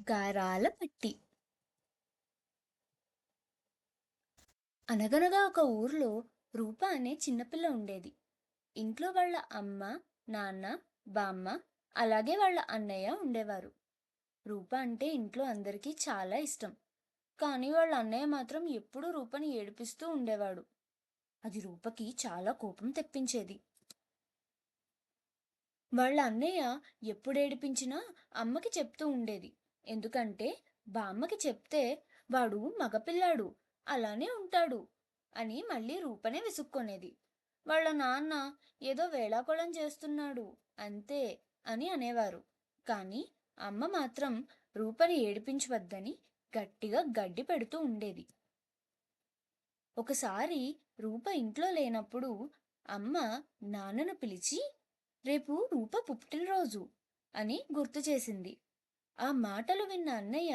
గారాల పట్టి. అనగనగా ఒక ఊర్లో రూప అనే చిన్నపిల్ల ఉండేది. ఇంట్లో వాళ్ళ అమ్మ, నాన్న, బామ్మ, అలాగే వాళ్ళ అన్నయ్య ఉండేవారు. రూప అంటే ఇంట్లో అందరికీ చాలా ఇష్టం. కానీ వాళ్ళ అన్నయ్య మాత్రం ఎప్పుడూ రూపని ఏడిపిస్తూ ఉండేవాడు. అది రూపకి చాలా కోపం తెప్పించేది. వాళ్ళ అన్నయ్య ఎప్పుడేడిపించినా అమ్మకి చెప్తూ ఉండేది. ఎందుకంటే బామ్మకి చెప్తే వాడు మగపిల్లాడు, అలానే ఉంటాడు అని మళ్ళీ రూపనే విసుక్కొనేది. వాళ్ళ నాన్న ఏదో వేళాకోళం చేస్తున్నాడు అంతే అని అనేవారు. కానీ అమ్మ మాత్రం రూపని ఏడిపించవద్దని గట్టిగా గడ్డి పెడుతూ ఉండేది. ఒకసారి రూప ఇంట్లో లేనప్పుడు అమ్మ నాన్నను పిలిచి రేపు రూప పుట్టినరోజు అని గుర్తు చేసింది. ఆ మాటలు విన్న అన్నయ్య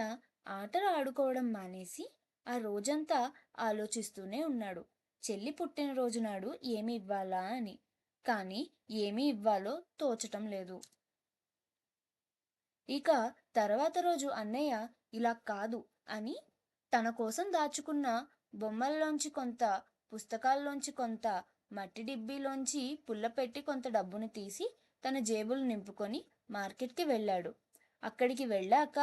ఆటలు ఆడుకోవడం మానేసి ఆ రోజంతా ఆలోచిస్తూనే ఉన్నాడు. చెల్లి పుట్టినరోజు నాడు ఏమి ఇవ్వాలా అని. కానీ ఏమి ఇవ్వాలో తోచటం లేదు. ఇక తర్వాత రోజు అన్నయ్య ఇలా కాదు అని తన కోసం దాచుకున్న బొమ్మల్లోంచి కొంత, పుస్తకాల్లోంచి కొంత, మట్టి డిబ్బీలోంచి పుల్లపెట్టి కొంత డబ్బును తీసి తన జేబులు నింపుకొని మార్కెట్కి వెళ్ళాడు. అక్కడికి వెళ్ళాక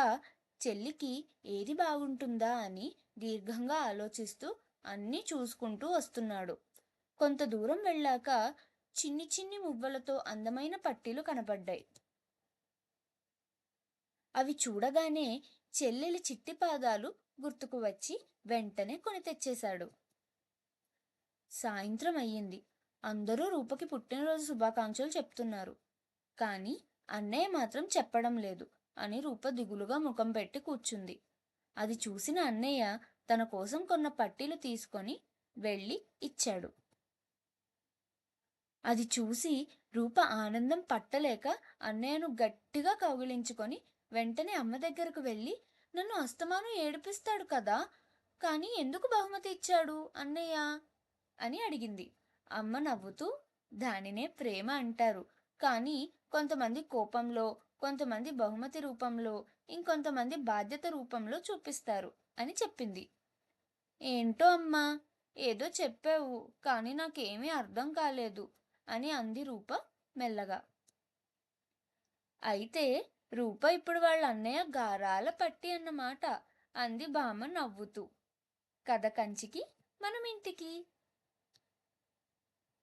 చెల్లికి ఏది బాగుంటుందా అని దీర్ఘంగా ఆలోచిస్తూ అన్నీ చూసుకుంటూ వస్తున్నాడు. కొంత దూరం వెళ్ళాక చిన్ని చిన్ని మువ్వలతో అందమైన పట్టీలు కనపడ్డాయి. అవి చూడగానే చెల్లెలి చిట్టి పాదాలు గుర్తుకు వచ్చి వెంటనే కొని తెచ్చేశాడు. సాయంత్రం అయ్యింది. అందరూ రూపకి పుట్టినరోజు శుభాకాంక్షలు చెప్తున్నారు. కానీ అన్నయ్య మాత్రం చెప్పడం లేదు అని రూప దిగులుగా ముఖం పెట్టి కూర్చుంది. అది చూసిన అన్నయ్య తన కోసం కొన్న పట్టీలు తీసుకొని వెళ్ళి ఇచ్చాడు. అది చూసి రూప ఆనందం పట్టలేక అన్నయ్యను గట్టిగా కౌగిలించుకొని వెంటనే అమ్మ దగ్గరకు వెళ్ళి నన్ను అస్తమానం ఏడిపిస్తాడు కదా, కానీ ఎందుకు బహుమతి ఇచ్చాడు అన్నయ్య అని అడిగింది. అమ్మ నవ్వుతూ దానినే ప్రేమ అంటారు, కానీ కొంతమంది కోపంలో, కొంతమంది బహుమతి రూపంలో, ఇంకొంతమంది బాధ్యత రూపంలో చూపిస్తారు అని చెప్పింది. ఏంటో అమ్మా, ఏదో చెప్పావు కానీ నాకేమీ అర్థం కాలేదు అని అంది రూప మెల్లగా. అయితే రూప ఇప్పుడు వాళ్ళ అన్నయ్య గారాల పట్టి అన్నమాట అంది బామ్మ నవ్వుతూ. కథ కంచికి మనం ఇంటికి.